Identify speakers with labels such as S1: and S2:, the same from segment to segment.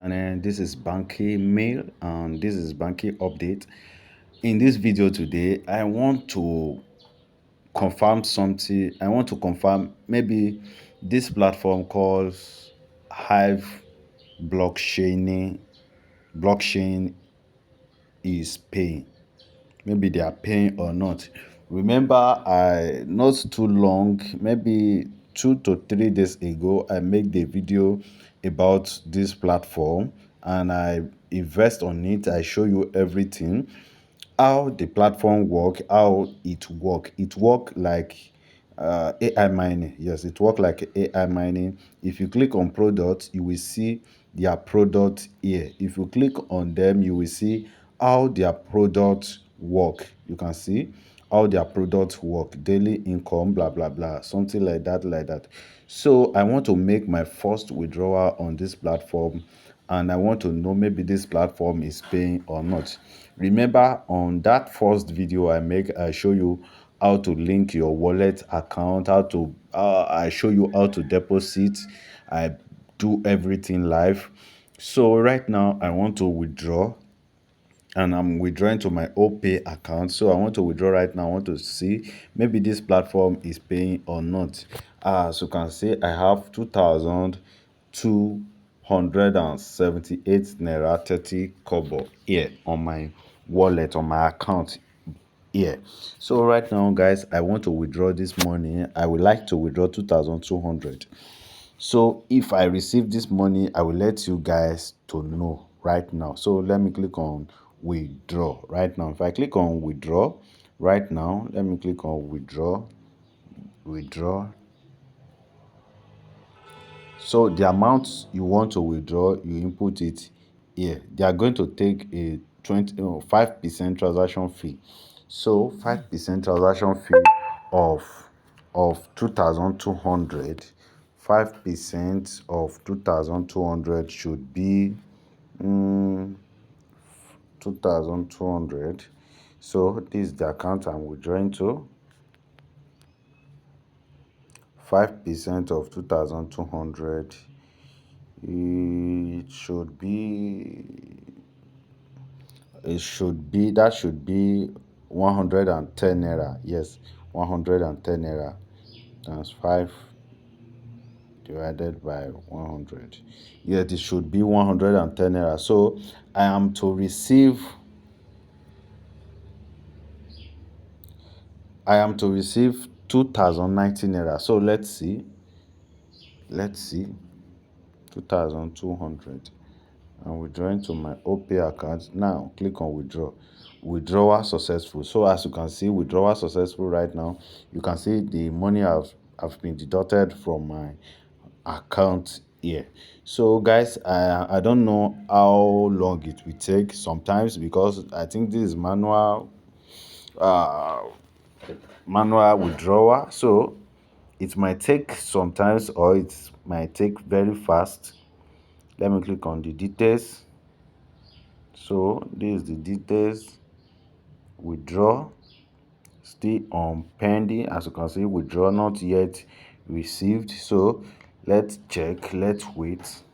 S1: And then this is Banky Mail, and this is Banky Update. In this video today, I want to confirm something. I want to confirm maybe this platform called Hive blockchain is paying. Maybe they are paying or not. Remember, I not too long, maybe 2 to 3 days ago, I made the video about this platform and I invest on it. I show you everything, how the platform work, how it work like AI mining. Yes, it work like AI mining. If you click on products, you will see their product here. If you click on them, you will see how their products work. You can see how their products work, daily income, blah blah blah, something like that. So I want to make my first withdrawal on this platform, and I want to know maybe this platform is paying or not. Remember, on that first video I make, I show you how to link your wallet account, how to I show you how to deposit. I do everything live. So right now I want to withdraw, and I'm withdrawing to my OPay account. So I want to withdraw right now. I want to see maybe this platform is paying or not. As you can see, I have 2,278 naira 30 kobo here on my wallet, on my account here. So right now, guys, I want to withdraw this money. I would like to withdraw 2,200. So if I receive this money, I will let you guys to know right now. So let me click on withdraw right now. If I click on withdraw right now, let me click on withdraw. So the amount you want to withdraw, you input it here. They are going to take a 5% transaction fee. So 5% transaction fee of 2,200. 5% of 2,200 should be 2,200. So this is the account I'm withdrawing to. 5% of 2,200. That should be 110 naira. Yes, 110 naira times 5 divided by 100. Yes, it should be 110 naira. So I am to receive 2,090 naira. So let's see 2,200. I'm withdrawing to my OPay account. Now click on withdraw. Withdrawal successful. So as you can see, withdrawal successful right now. You can see the money have been deducted from my account here. So guys, I don't know how long it will take sometimes, because I think this is uh manual withdrawal. So it might take sometimes, or it might take very fast. Let me click on the details. So this is the details. Withdraw, still on pending. As you can see, withdraw not yet received. So let's check, let's wait.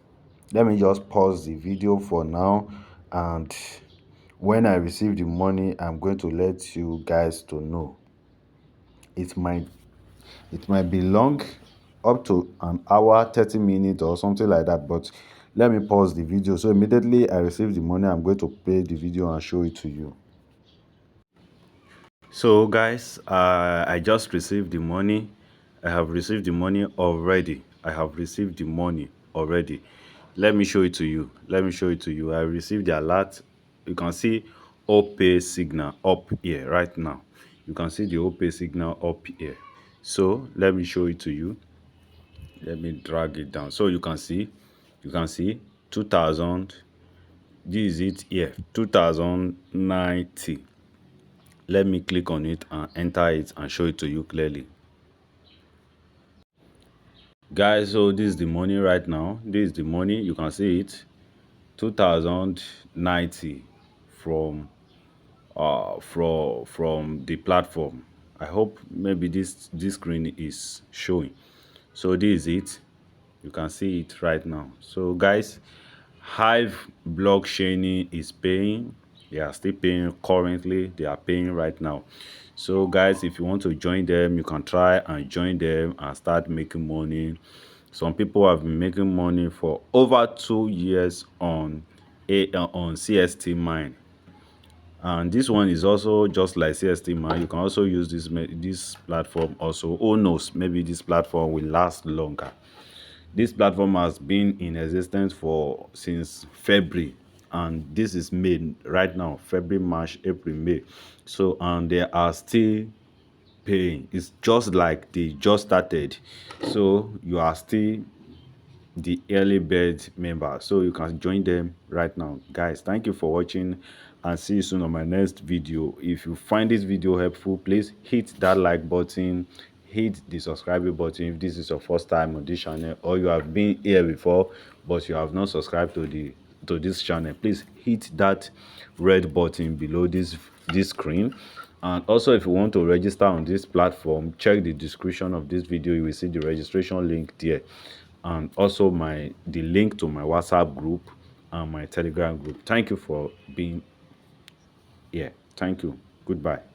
S1: Let me just pause the video for now, and when I receive the money, I'm going to let you guys to know. It might be long, up to an hour, 30 minutes or something like that, but let me pause the video. So immediately I receive the money, I'm going to play the video and show it to you. So guys, I just received the money. I have received the money already. Let me show it to you. I received the alert. You can see OPay signal up here right now. You can see the OPay signal up here. So let me show it to you. Let me drag it down. So you can see 2,000. This is it here, 2,090. Let me click on it and enter it and show it to you clearly. Guys, so this is the money right now. This is the money. You can see it, 2,090 from from the platform. I hope maybe this screen is showing. So this is it. You can see it right now. So guys, Hive blockchain is paying. They are still paying currently. They are paying right now. So guys, if you want to join them, you can try and join them and start making money. Some people have been making money for over 2 years on on CST mine. And this one is also just like CST mine. You can also use this platform also. Who knows, maybe this platform will last longer. This platform has been in existence for since February, and this is May right now. February, March, April, May. So and they are still paying. It's just like they just started. So you are still the early bird member, so you can join them right now. Guys, thank you for watching and see you soon on my next video. If you find this video helpful, please hit that like button, hit the subscribe button if this is your first time on this channel, or you have been here before but you have not subscribed to this channel. Please hit that red button below this screen. And also, if you want to register on this platform, check the description of this video. You will see the registration link there, and also the link to my WhatsApp group and my Telegram group. Thank you for being here. Thank you. Goodbye.